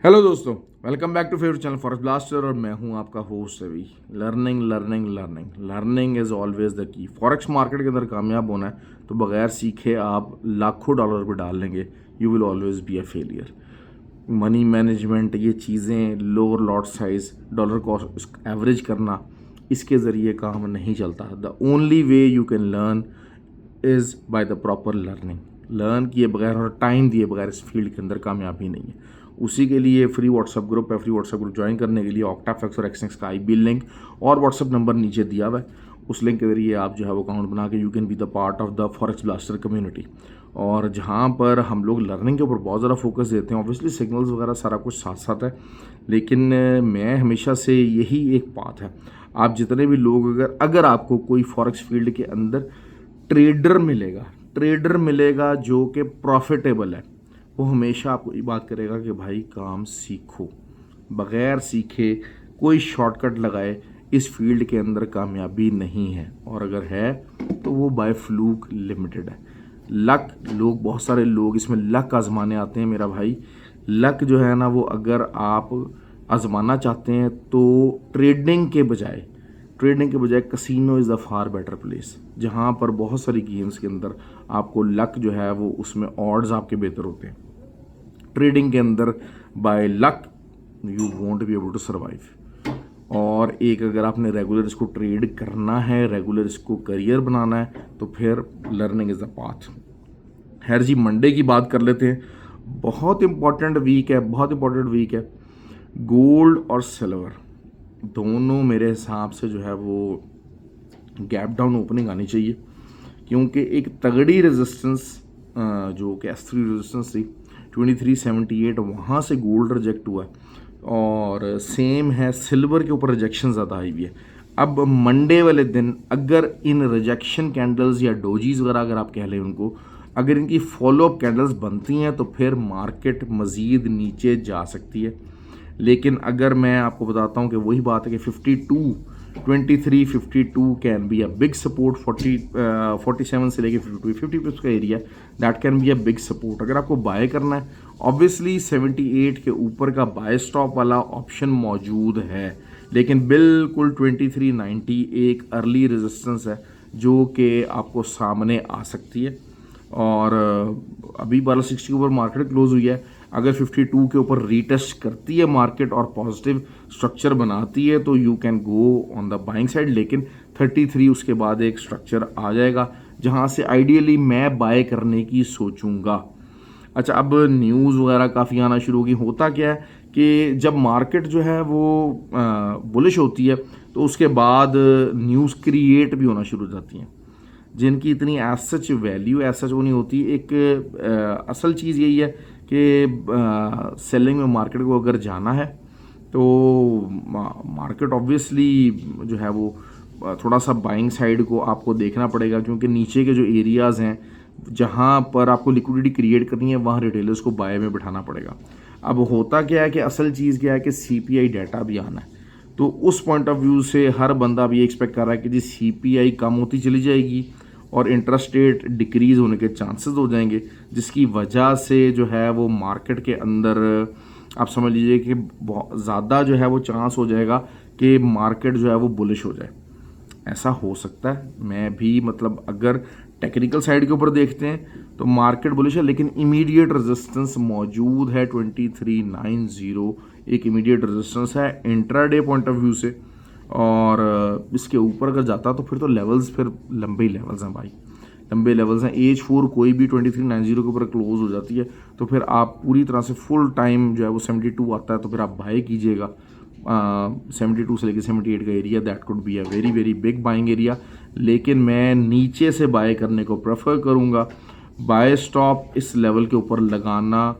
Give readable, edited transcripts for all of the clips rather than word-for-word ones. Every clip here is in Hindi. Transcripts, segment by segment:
हेलो दोस्तों, welcome back to favourite channel forex blaster और मैं हूं आपका host Ravi. Learning learning learning learning is always the key. Forex market के अंदर कामयाब होना है तो बगैर सीखे आप लाखों डॉलर पे डाल लेंगे, you will always be a failure. Money management, ये चीज़ें, lower lot size, dollar cost average करना, इसके ज़रिए काम नहीं चलता। The only way you can learn is by the proper learning. Learn किए बगैर और टाइम दिए बगैर इस फील्ड के अंदर कामयाबी नहीं है। उसी के लिए फ्री व्हाट्सअप ग्रुप है। फ्री व्हाट्सअप ग्रुप ज्वाइन करने के लिए ऑक्टाफेक्स और एक्सनेक्स का IB लिंक और व्हाट्सअप नंबर नीचे दिया हुआ है। उस लिंक के जरिए आप जो है वो अकाउंट बना के you can be the part of the forex blaster community. और जहाँ पर हम लोग लर्निंग के ऊपर बहुत ज़्यादा फोकस देते हैं, ऑब्वियसली सिग्नल्स वगैरह सारा कुछ साथ साथ है, लेकिन मैं हमेशा से यही एक बात है, आप जितने भी लोग अगर आपको कोई फॉरेक्स फील्ड के अंदर ट्रेडर मिलेगा जो कि प्रॉफिटेबल है, वो हमेशा आपको ये बात करेगा कि भाई काम सीखो। बगैर सीखे कोई शॉर्टकट लगाए इस फील्ड के अंदर कामयाबी नहीं है, और अगर है तो वो बाय फ्लूक लिमिटेड है। लक, लोग बहुत सारे लोग इसमें लक आजमाने आते हैं मेरा भाई। लक जो है ना, वो अगर आप आजमाना चाहते हैं तो ट्रेडिंग के बजाय casino is the far better place, जहाँ पर बहुत सारी गेम्स के अंदर आपको लक जो है वो उसमें ऑड्स आपके बेहतर होते हैं। ट्रेडिंग के अंदर by luck you won't be able to survive. और एक अगर आपने रेगुलर इसको ट्रेड करना है, रेगुलर इसको करियर बनाना है, तो फिर लर्निंग इज़ द पाथ। खैर जी, मंडे की बात कर लेते हैं। बहुत इंपॉर्टेंट वीक है। गोल्ड और सिल्वर दोनों मेरे हिसाब से जो है वो गैप डाउन ओपनिंग आनी चाहिए, क्योंकि एक तगड़ी रेजिस्टेंस जो कि S3 रेजिस्टेंस थी 2378, वहाँ से गोल्ड रिजेक्ट हुआ है, और सेम है सिल्वर के ऊपर रिजेक्शन ज़्यादा आई हुई है। अब मंडे वाले दिन अगर इन रिजेक्शन कैंडल्स या डोजीज वगैरह अगर आप कह लें उनको, अगर इनकी फॉलोअप कैंडल्स बनती हैं तो फिर मार्केट मज़ीद नीचे जा सकती है। लेकिन अगर मैं आपको बताता हूँ कि वही बात है कि 52 can be a big support. 47 से लेके 50 पिप्स का area, that can be a big support. अगर आपको बाय करना है, ऑब्वियसली 78 के ऊपर का बाय स्टॉप वाला ऑप्शन मौजूद है, लेकिन बिल्कुल 2390 एक अर्ली रेजिस्टेंस है जो कि आपको सामने आ सकती है। और अभी 1260 के ऊपर मार्केट क्लोज हुई है। अगर 52 के ऊपर रीटेस्ट करती है मार्केट और पॉजिटिव स्ट्रक्चर बनाती है तो you can go on the buying side, लेकिन 33 उसके बाद एक स्ट्रक्चर आ जाएगा जहां से आइडियली मैं बाय करने की सोचूंगा। अच्छा, अब न्यूज़ वगैरह काफ़ी आना शुरू होगी। होता क्या है कि जब मार्केट जो है वो बुलिश होती है तो उसके बाद न्यूज़ क्रिएट भी होना शुरू हो जाती हैं, जिनकी इतनी as such value as such वो नहीं होती। एक असल चीज़ यही है कि सेलिंग में मार्केट को अगर जाना है तो मार्केट ऑब्वियसली जो है वो थोड़ा सा बाइंग साइड को आपको देखना पड़ेगा, क्योंकि नीचे के जो एरियाज़ हैं जहाँ पर आपको लिक्विडिटी क्रिएट करनी है वहाँ रिटेलर्स को बाय में बिठाना पड़ेगा। अब होता क्या है कि असल चीज़ क्या है कि CPI डाटा भी आना है, तो उस पॉइंट ऑफ व्यू से हर बंदा भी एक्सपेक्ट कर रहा है कि जी CPI कम होती चली जाएगी और इंटरेस्ट रेट डिक्रीज़ होने के चांसेस हो जाएंगे, जिसकी वजह से जो है वो मार्केट के अंदर आप समझ लीजिए कि बहुत ज़्यादा जो है वो चांस हो जाएगा कि मार्केट जो है वो बुलिश हो जाए। ऐसा हो सकता है। मैं भी मतलब अगर टेक्निकल साइड के ऊपर देखते हैं तो मार्केट बुलिश है, लेकिन इमीडिएट रेजिस्टेंस मौजूद है 2390, एक इमीडिएट रेजिस्टेंस है इंट्राडे पॉइंट ऑफ व्यू से, और इसके ऊपर अगर जाता तो फिर तो लेवल्स फिर लंबे लेवल्स हैं भाई, लंबे लेवल्स हैं। H4 कोई भी 2390 के ऊपर क्लोज हो जाती है तो फिर आप पूरी तरह से फुल टाइम जो है वो 72 आता है तो फिर आप बाय कीजिएगा। 72 से लेकर 78 का area, that could be a very very big buying area, लेकिन मैं नीचे से बाय करने को प्रेफर करूँगा। बाय स्टॉप इस लेवल के ऊपर लगाना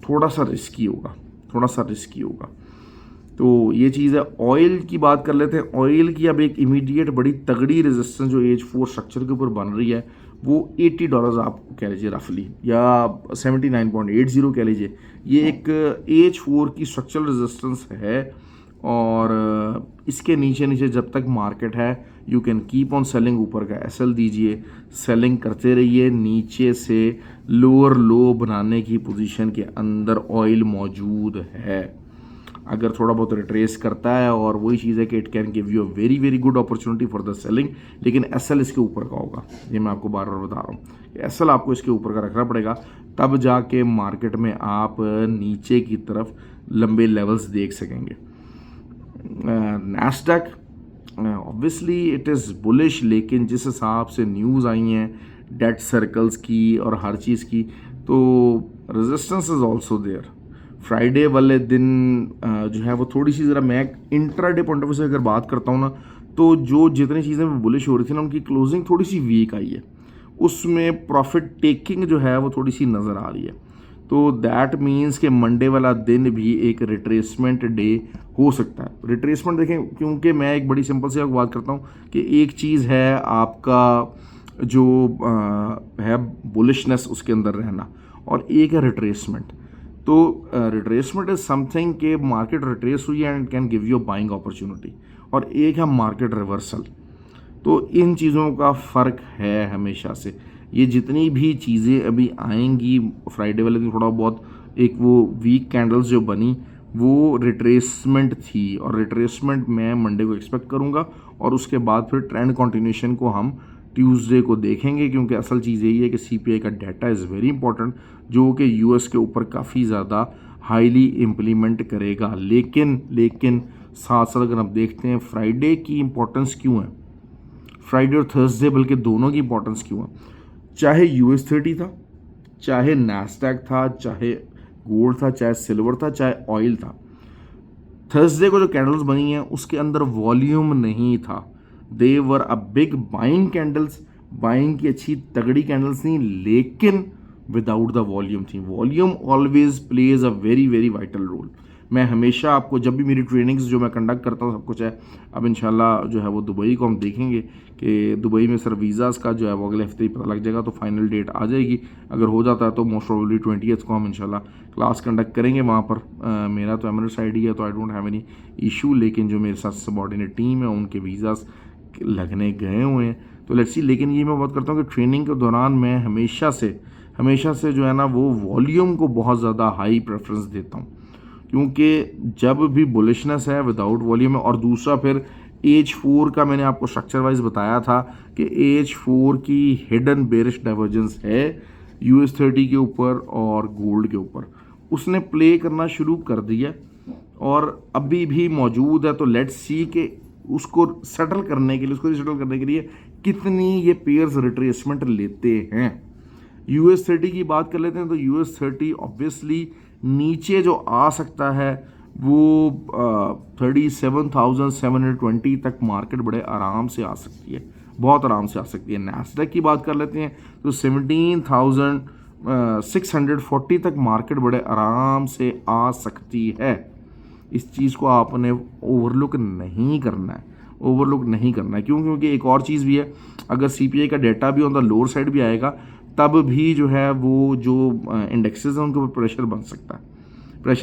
थोड़ा सा रिस्की होगा। तो ये चीज़ है। ऑयल की बात कर लेते हैं। ऑयल की अब एक इमीडिएट बड़ी तगड़ी रेजिस्टेंस जो H4 स्ट्रक्चर के ऊपर बन रही है वो $80 आप कह लीजिए रफली, या 79.80 कह लीजिए। ये एक H4 की स्ट्रक्चरल रेजिस्टेंस है, और इसके नीचे जब तक मार्केट है you can keep on selling, ऊपर का एसएल दीजिए, सेलिंग करते रहिए। नीचे से लोअर लो बनाने की पोजीशन के अंदर ऑयल मौजूद है। अगर थोड़ा बहुत रिट्रेस करता है और वही चीज़ है कि it can give you a very very good opportunity for the selling, लेकिन एसएल इसके ऊपर का होगा। ये मैं आपको बार बार बता रहा हूँ, एसएल आपको इसके ऊपर का रखना पड़ेगा, तब जाके मार्केट में आप नीचे की तरफ लंबे लेवल्स देख सकेंगे। Nasdaq obviously it is bullish, लेकिन जिस हिसाब से न्यूज़ आई हैं डेट सर्कल्स की और हर चीज़ की, तो resistance is also there. Friday वाले दिन जो है वो थोड़ी सी ज़रा, मैं इंट्राडे पॉइंट ऑफ व्यू से अगर बात करता हूँ ना, तो जो जितनी चीज़ें बुलिश हो रही थी ना, उनकी क्लोजिंग थोड़ी सी वीक आई है, उसमें प्रॉफिट टेकिंग जो है वो थोड़ी सी नज़र आ रही है। तो दैट मीन्स कि मंडे वाला दिन भी एक रिट्रेसमेंट डे हो सकता है। रिट्रेसमेंट देखें, क्योंकि मैं एक बड़ी सिंपल से बात करता हूँ कि एक चीज़ है आपका जो है बुलिशनेस उसके अंदर रहना, और एक है रिट्रेसमेंट। तो रिट्रेसमेंट इज समथिंग के मार्केट रिट्रेस हुई है and can give you buying opportunity, और एक है मार्केट रिवर्सल। तो इन चीज़ों का फ़र्क है हमेशा से। ये जितनी भी चीज़ें अभी आएंगी फ्राइडे वाले दिन, थोड़ा बहुत एक वो वीक कैंडल्स जो बनी वो रिट्रेसमेंट थी, और रिट्रेसमेंट मैं मंडे को एक्सपेक्ट करूँगा, और उसके बाद फिर ट्रेंड कंटिन्यूशन को हम ट्यूसडे को देखेंगे, क्योंकि असल चीज़ यही है कि सीपीआई का डाटा इज़ वेरी इंपॉर्टेंट, जो कि यूएस के ऊपर काफ़ी ज़्यादा हाईली इम्प्लीमेंट करेगा। लेकिन साथ साथ अगर हम देखते हैं फ्राइडे की इंपॉर्टेंस क्यों है, फ्राइडे और थर्सडे बल्कि दोनों की इंपॉर्टेंस क्यों है, चाहे US30 था, चाहे नैस्डैक था, चाहे गोल्ड था, चाहे सिल्वर था, चाहे ऑयल था, थर्सडे को जो कैंडल्स बनी हैं उसके अंदर वॉल्यूम नहीं था। They were a big buying candles, buying की अच्छी तगड़ी कैंडल्स थी, लेकिन विदाउट द वॉल्यूम थी। Volume always plays a very very vital role. मैं हमेशा आपको, जब भी मेरी ट्रेनिंग्स जो मैं कंडक्ट करता हूँ सब कुछ है, अब इंशाल्लाह जो है वो दुबई को हम देखेंगे कि दुबई में सर वीज़ाज़ का जो है वो अगले हफ्ते ही पता लग जाएगा, तो फाइनल डेट आ जाएगी। अगर हो जाता है तो मोस्ट प्रोबेबली 20th को हम इंशाल्लाह क्लास कंडक्ट करेंगे वहाँ पर। मेरा तो एमरेट्स आईडी है, तो I don't have any issue, लेकिन जो मेरे साथ सबॉर्डिनेट टीम है उनके वीज़ाज़ लगने गए हुए हैं, तो लेट्स सी। लेकिन ये मैं बात करता हूँ कि ट्रेनिंग के दौरान मैं हमेशा से जो है ना वो वॉल्यूम को बहुत ज़्यादा हाई प्रेफरेंस देता हूँ, क्योंकि जब भी बुलिशनेस है विदाउट वॉल्यूम है। और दूसरा फिर AH4 का मैंने आपको स्ट्रक्चर वाइज बताया था कि AH4 की हिडन बेरिश डाइवर्जेंस है US30 के ऊपर और गोल्ड के ऊपर, उसने प्ले करना शुरू कर दिया और अभी भी मौजूद है। तो लेट्स सी कि उसको सेटल करने के लिए, उसको रिसेटल करने के लिए कितनी ये पेयर्स रिट्रेसमेंट लेते हैं। US30 की बात कर लेते हैं, तो US30 ऑब्वियसली नीचे जो आ सकता है वो 37,720 तक मार्केट बड़े आराम से आ सकती है, बहुत आराम से आ सकती है। नैस्डैक की बात कर लेते हैं तो 17,640 तक मार्केट बड़े आराम से आ सकती है। इस चीज़ को आपने ओवरलुक नहीं करना है, क्यों? क्योंकि एक और चीज़ भी है, अगर सीपीआई का डेटा भी ऑन द लोअर साइड भी आएगा तब भी जो है वो जो इंडेक्सेस हैं उनके ऊपर प्रेशर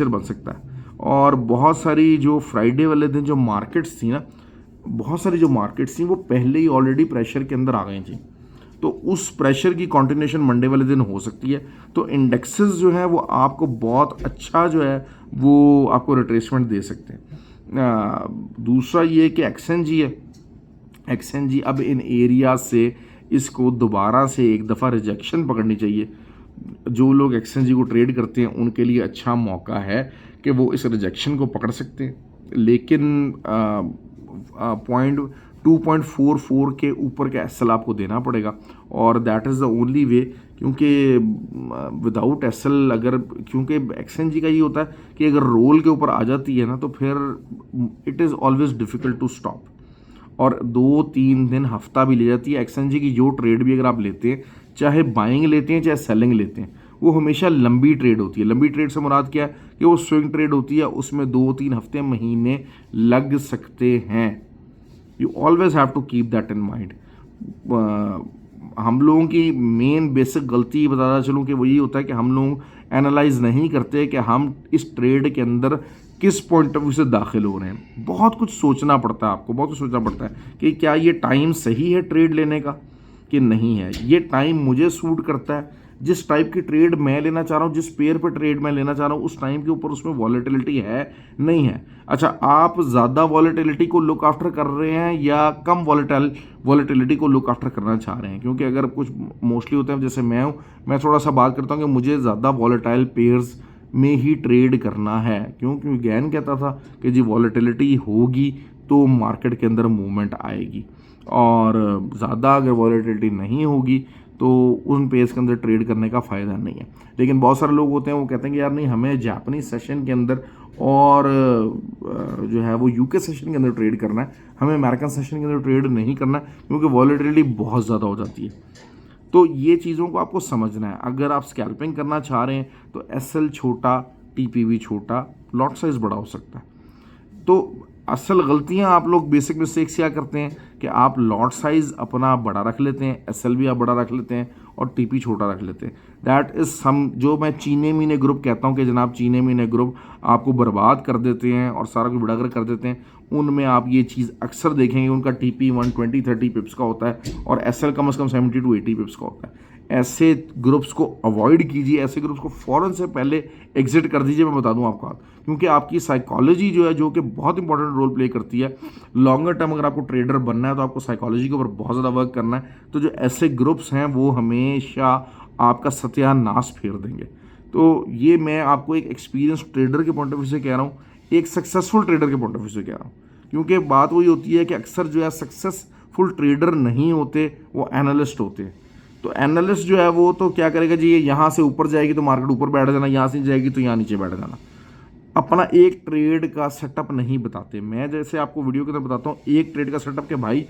बन सकता है। और बहुत सारी जो फ्राइडे वाले दिन जो मार्केट्स थी ना, वो पहले ही ऑलरेडी प्रेशर के अंदर आ गई थी, तो उस प्रेशर की कंटिन्यूशन मंडे वाले दिन हो सकती है। तो इंडेक्सेस जो है वो आपको बहुत अच्छा जो है वो आपको रिट्रेसमेंट दे सकते हैं। दूसरा ये कि एक्सएनजी अब इन एरिया से इसको दोबारा से एक दफ़ा रिजेक्शन पकड़नी चाहिए। जो लोग एक्सएनजी को ट्रेड करते हैं उनके लिए अच्छा मौका है कि वो इस रिजेक्शन को पकड़ सकते हैं, लेकिन 2.44 के ऊपर का एसएल आपको देना पड़ेगा, और that is the only way, क्योंकि विदाउट एसएल अगर, क्योंकि एक्सएनजी का ये होता है कि अगर रोल के ऊपर आ जाती है ना तो फिर it is always difficult to stop, और 2-3 दिन हफ्ता भी ले जाती है। एक्सएनजी की जो ट्रेड भी अगर आप लेते हैं, चाहे बाइंग लेते हैं चाहे सेलिंग लेते हैं, वो हमेशा लंबी ट्रेड होती है। लंबी ट्रेड से मुराद क्या है कि वो स्विंग ट्रेड होती है, उसमें 2-3 हफ्ते महीने लग सकते हैं। You always have to keep that in mind. हम लोगों की मेन बेसिक गलती बताता चलूँ कि वो ये होता है कि हम लोग एनालाइज नहीं करते कि हम इस ट्रेड के अंदर किस पॉइंट ऑफ व्यू से दाखिल हो रहे हैं। बहुत कुछ सोचना पड़ता है आपको, बहुत कुछ सोचना पड़ता है कि क्या ये टाइम सही है ट्रेड लेने का कि नहीं है, ये टाइम मुझे सूट करता है, जिस टाइप की ट्रेड मैं लेना चाह रहा हूँ, जिस पेयर पे ट्रेड मैं लेना चाह रहा हूँ उस टाइम के ऊपर उसमें वॉलेटिलिटी है नहीं है। अच्छा, आप ज़्यादा वॉलेटिलिटी को लुक आफ्टर कर रहे हैं या कम वॉलेटिलिटी को लुक आफ्टर करना चाह रहे हैं, क्योंकि अगर कुछ मोस्टली होते हैं जैसे मैं हूँ, मैं थोड़ा सा बात करता हूँ कि मुझे ज़्यादा वॉलेटाइल पेयर्स में ही ट्रेड करना है। क्योंकि गैन कहता था कि जी वॉलेटिलिटी होगी तो मार्केट के अंदर मूवमेंट आएगी, और ज़्यादा अगर वॉलेटिलिटी नहीं होगी तो उन पेयर्स के अंदर ट्रेड करने का फ़ायदा नहीं है। लेकिन बहुत सारे लोग होते हैं वो कहते हैं कि यार नहीं, हमें जापानीज सेशन के अंदर और जो है वो यूके सेशन के अंदर ट्रेड करना है, हमें अमेरिकन सेशन के अंदर ट्रेड नहीं करना है क्योंकि वॉलेटिलिटी बहुत ज़्यादा हो जाती है। तो ये चीज़ों को आपको समझना है। अगर आप स्कैल्पिंग करना चाह रहे हैं तो एसएल छोटा, टीपीवी छोटा, लॉट साइज़ बड़ा हो सकता है। तो असल गलतियां आप लोग, बेसिक मिस्टेक्स क्या करते हैं कि आप लॉट साइज़ अपना बड़ा रख लेते हैं, एसएल भी आप बड़ा रख लेते हैं और टीपी छोटा रख लेते हैं। दैट इज़ सम, जो मैं चीने मीने ग्रुप कहता हूं कि जनाब चीने मीने ग्रुप आपको बर्बाद कर देते हैं और सारा कुछ बिड़ागर कर देते हैं, उनमें आप ये चीज़ अक्सर देखेंगे। उनका टीपी 120-30 पिप्स का होता है और एसएल कम से कम 70-80 पिप्स का होता है। ऐसे ग्रुप्स को अवॉइड कीजिए, ऐसे ग्रुप्स को फ़ौरन से पहले एग्जिट कर दीजिए। मैं बता दूं आपको, क्योंकि आपकी साइकोलॉजी जो है, जो कि बहुत इंपॉर्टेंट रोल प्ले करती है लॉन्गर टर्म, अगर आपको ट्रेडर बनना है तो आपको साइकोलॉजी के ऊपर बहुत ज़्यादा वर्क करना है। तो जो ऐसे ग्रुप्स हैं वो हमेशा आपका सत्यानाश फेर देंगे। तो ये मैं आपको एक एक्सपीरियंस ट्रेडर के पॉइंट ऑफ व्यू से कह रहा हूँ, एक सक्सेसफुल ट्रेडर के पॉइंट ऑफ व्यू से कह रहा हूँ, क्योंकि बात वही होती है कि अक्सर जो है सक्सेसफुल ट्रेडर नहीं होते, वो एनालिस्ट होते हैं। तो एनालिस्ट जो है वो तो क्या करेगा जी, ये यहाँ से ऊपर जाएगी तो मार्केट ऊपर बैठ जाना, यहाँ से जाएगी तो यहाँ नीचे बैठ जाना। अपना एक ट्रेड का सेटअप नहीं बताते। मैं जैसे आपको वीडियो के अंदर बताता हूँ एक ट्रेड का सेटअप कि भाई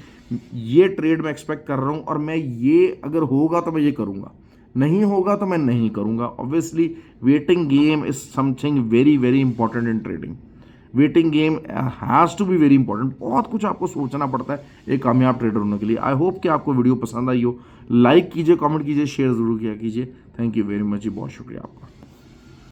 ये ट्रेड मैं एक्सपेक्ट कर रहा हूँ और मैं ये अगर होगा तो मैं ये करूँगा, नहीं होगा तो मैं नहीं करूँगा। Obviously waiting game is something very very important in trading. Waiting game has to be very important. बहुत कुछ आपको सोचना पड़ता है एक कामयाब ट्रेडर होने के लिए। आई होप कि आपको वीडियो पसंद आई हो। लाइक कीजिए, कमेंट कीजिए, शेयर ज़रूर किया कीजिए। थैंक यू वेरी मच जी, बहुत शुक्रिया आपका।